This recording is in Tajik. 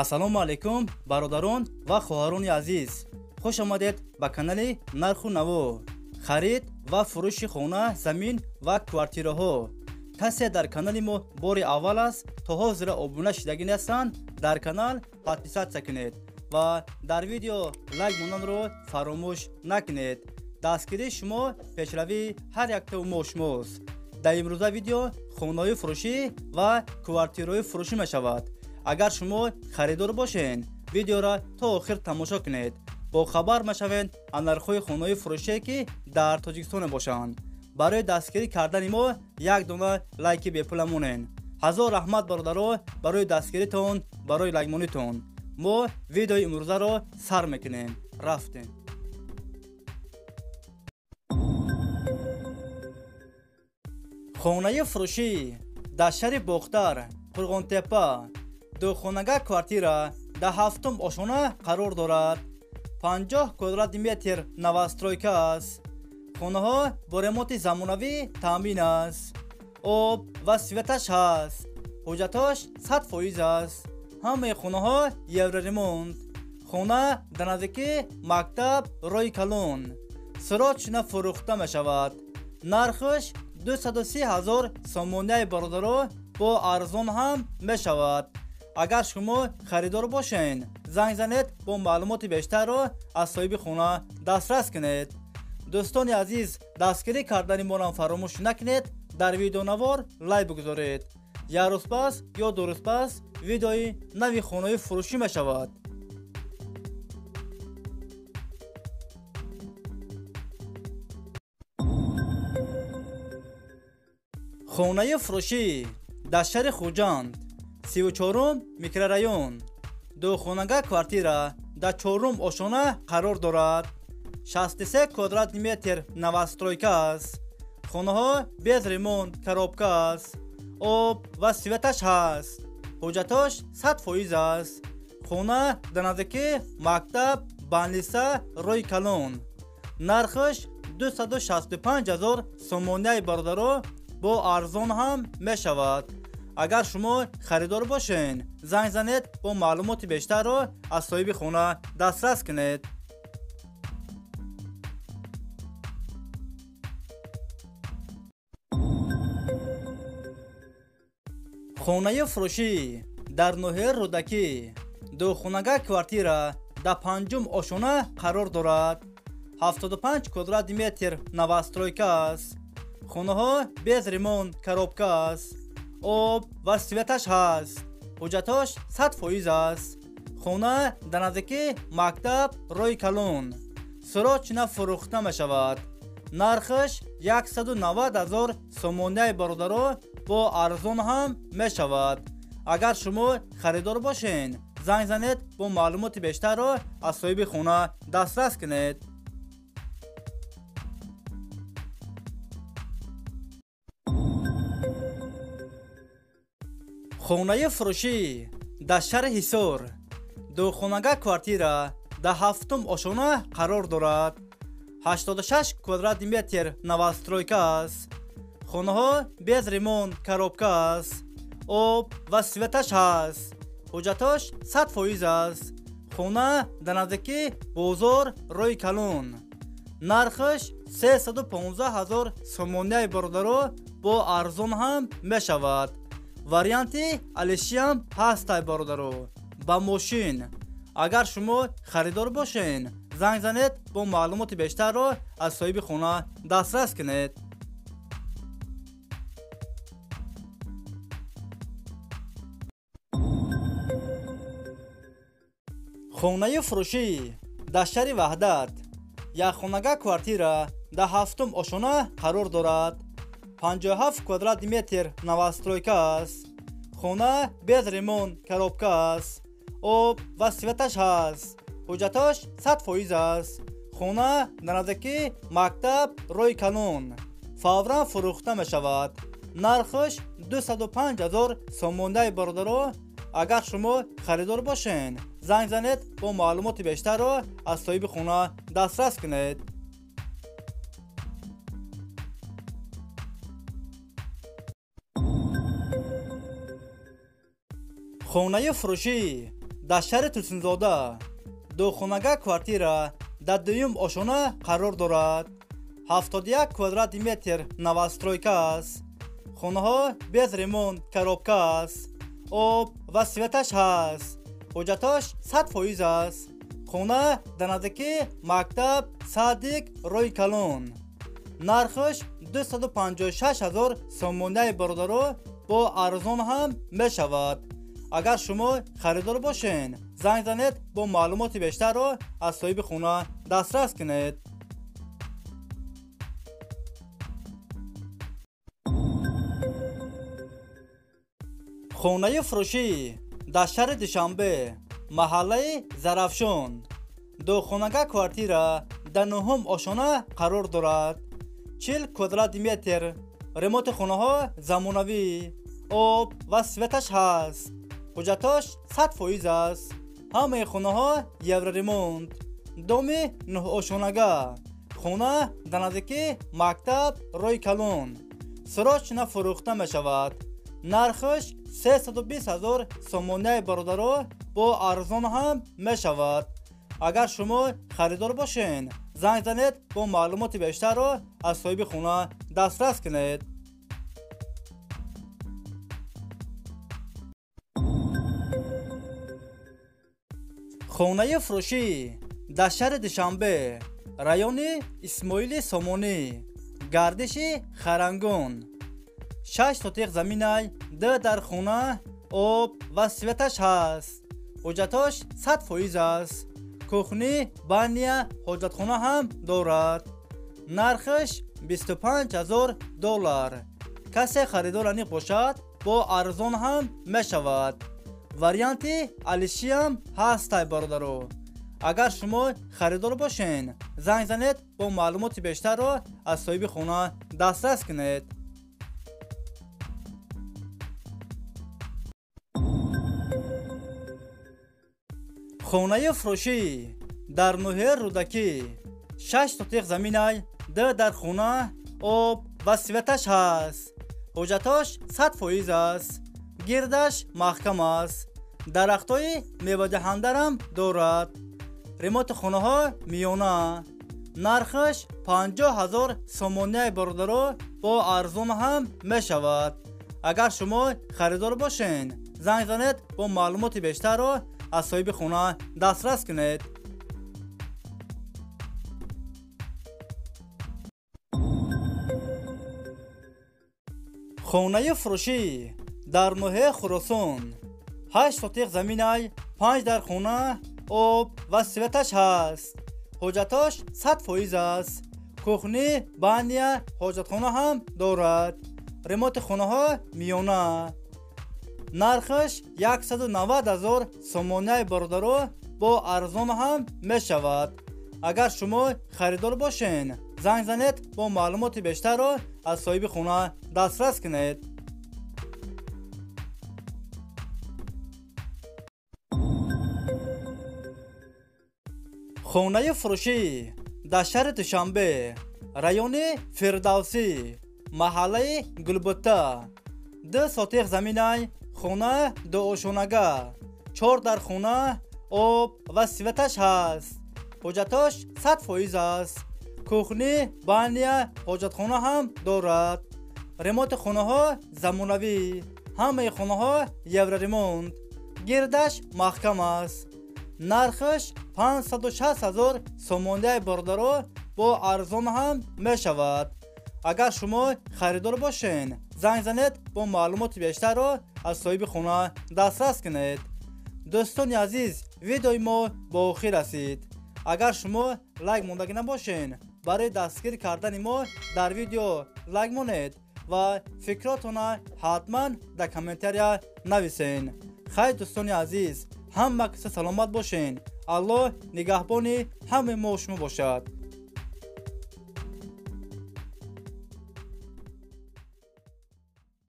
ассалому алайкум бародарон ва хоҳарони азиз, хуш омадед ба канали нарху наво, харид ва фурӯши хона, замин ва квартираҳо. Касе дар канали мо бори аввал аст, то ҳозира обуна шидагӣ нестанд, дар канал подписатсия кунед ва дар видео лайк монданро фаромӯш накунед. дастгирии шумо пешравии ҳар яктаи мо шумост. дар имрӯза видео хонаҳои фурӯшӣ ва квартираҳои фурӯшӣ мешавад. агар шумо харидор бошед, видеоро то охир тамошо кунед. бо хабар мешавед аз нархҳои хонаҳои фурӯшие ки дар Тоҷикистон бошанд. барои дастгирӣ кардани мо як дона лайки бепула монед. ҳазор раҳмат бародаро барои дастгиритон, барои лайкмонитон. мо видеои имрӯзаро сар мекунем. рафтем. хонаи фурӯшӣ дар шаҳри Бохтар, Қурғонтепа, духонага квартира дар 7-ум ошона қарор дорад. 50 квадрати метр новостройка аст. хонаҳо бо ремонти замонавӣ таъмин аст. об ва светаш ҳаст. ҳуҷҷатош 100% аст. ҳамаи хонаҳо евроремонт. хона дар наздики мактаб роҳи калон. сирот шина фурӯхта мешавад. нархаш 230 000 сомоняи бародаро бо арзон ҳам мешавад. агар шумо харидор бошед, занг занед бо маълумоти бештарро аз соҳиби хона дастрас кунед. дӯстони азиз, дастгирӣ кардани моро фаромӯш накунед. дар видеонавор лайк бигузоред. як рӯз пас ё ду рӯз пас видеои нави хонаҳои фурӯшӣ мешавад. хонаи фурӯшӣ дар шаҳри Хуҷанд, 34-ум микрорайон. духонага квартира дар 4-ум ошона қарор дорад. 63 квадрати метр новостройка аст. хонаҳо без ремонт, коробка аст. об ва светаш ҳаст. ҳуҷҷатош 100% аст. хона дар наздики мактаб Банлиса роҳи калон. нархаш 265 000 сомоняи бародаро бо арзон ҳам мешавад. агар шумо харидор бошед, занг занед бо маълумоти бештарро аз соҳиби хона дастрас кунед. хонаи фурӯшӣ дар ноҳияи Рӯдакӣ, духонага квартира дар 5-ум ошона қарор дорад. 75 квадрати метр новостройка аст. хонаҳо без ремонт, коробка аст. об ва светаш ҳаст. ҳуҷҷатош 100% аст. хона дар наздики мактаб роҳи калон. сирот шина фурӯхта мешавад. нархаш 190 000 сомоняи бародаро бо арзон ҳам мешавад. агар шумо харидор бошед, занг занед бо маълумоти бештарро аз соҳиби хона дастрас кунед. хонаи фурӯшӣ дар шаҳри Ҳисор, духонага квартира дар 7-ум ошона қарор дорад. 86 квадрати метр новостройка аст. хонаҳо без ремонт, коробка аст. об ва светаш ҳаст. ҳуҷҷатош 100% аст. хона дар наздики бозор роҳи калон. нархаш 315 000 сомоняи бародаро бо арзон ҳам мешавад. варианти алишиам ҳастай бародаро ба мошин. агар шумо харидор бошед, занг занед бо маълумоти бештарро аз соҳиби хона дастрас кунед. хонаи фурӯшӣ дар шаҳри Ваҳдат, якхонага квартира дар 7-ум ошона қарор дорад. 57 квадрати метр новостройка аст. хона без ремонт, коробка аст. об ва светаш ҳаст. ҳуҷҷатош 100% аст. хона дар наздики мактаб роҳи калон. фавран фурӯхта мешавад. нархаш 205 000 сомоняи бародаро. агар шумо харидор бошед, занг занед бо маълумоти бештарро аз соҳиби хона дастрас кунед. хонаи фурӯшӣ дар шаҳри Тулсинзода духонага квартира дар дуюм ошона қарор дорад. 71 квадратный метр новостройка аст. хонаҳо без ремонт, коробка аст. об ва светаш ҳаст. ҳуҷҷаташ 100% аст. хона дар наздики мактаб Садик роҳи Калон. нархаш 256 000 сомоняи бародаро бо арзон ҳам мешавад. агар шумо харидор бошен, занг занед бо маълумоти бештарро аз соҳиби хона дастрас кунед. хонаи фурӯшӣ дар шаҳри Душанбе, маҳаллаи Зарафшон. духонага квартира дар 9 ошона қарор дорад. 40 квадратный метр. ремонти хонаҳо замонавӣ. об ва светаш ҳаст. ҳуҷҷаташ 100% аст. ҳамаи хонаҳо евроремонт. доми 9 ошонага. хона дар наздики мактаб роҳи Калон. срочно фурӯхта мешавад. нархаш 320 000 сомоняи бародаро бо арзон ҳам мешавад. агар шумо харидор бошен, занг занед бо маълумоти бештарро аз соҳиби хона дастрас кунед. хонаи фурӯшӣ дар шаҳри Душанбе, райони Исмоили Сомонӣ, гардиши Харангон. 6 сотиқ заминай, 2 дар хона, об ва светаш ҳаст. ҳуҷҷаташ 100% аст. кухни, баня, ҳоҷатхона ҳам дорад. нархаш $25,000. касе харидор аниқ бошад, бо арзон ҳам мешавад. варианти алишиам ҳастай бародаро. агар шумо харидор бошен, занг занед бо маълумоти бештарро аз соҳиби хона дастрас кунед. хонаи фурӯшӣ дар ноҳияи Рӯдакӣ. 6 сотиқ заминай, 2 дар хона, об ва светаш ҳаст. ҳуҷҷаташ 100% аст. гирдаш маҳкам аст. дарахтҳои мевадиҳандарам дорад. ремонти хонаҳо миёна. нархаш 50 000 сомоняи бародаро бо арзон ҳам мешавад. агар шумо харидор бошен, занг занед бо маълумоти бештарро аз соҳиби хона дастрас кунед. хонаи фурӯшӣ дар ноҳияи Хӯросон. 8 сотиқ заминай, 5 дар хона, об ва светаш ҳаст. ҳуҷҷаташ 100% аст. кухни, баня, ҳоҷатхона ҳам дорад. ремонти хонаҳо миёна. нархаш 190 000 сомоняи бародаро бо арзон ҳам мешавад. агар шумо харидор бошен, занг занед бо маълумоти бештарро аз соҳиби хона дастрас кунед. хонаи фурӯшӣ дар шаҳри Душанбе, райони Фирдавсӣ, маҳаллаи Гулбутта. 2 сотиқ заминай, хона дуошонага. 4 дар хона, об ва светаш ҳаст. ҳуҷҷаташ 100% аст. кухни, баня, ҳоҷатхона ҳам дорад. ремонти хонаҳо замонавӣ. ҳамаи хонаҳо евроремонт. гирдаш маҳкам аст. нархаш 560 000 сомоняи бародаро бо арзон ҳам мешавад. агар шумо харидор бошен, занг занед бо маълумоти бештарро аз соҳиби хона дастрас кунед. дӯстони азиз, видеои мо ба охир расид. агар шумо лайк мондагӣ набошен, барои дастгир кардани мо дар видео лайк монед ва фикротона ҳатман дар комментария нависен. хайр дӯстони азиз, ҳама киса саломат бошен. аллоҳ нигаҳбони ҳамаи мо шумо бошад.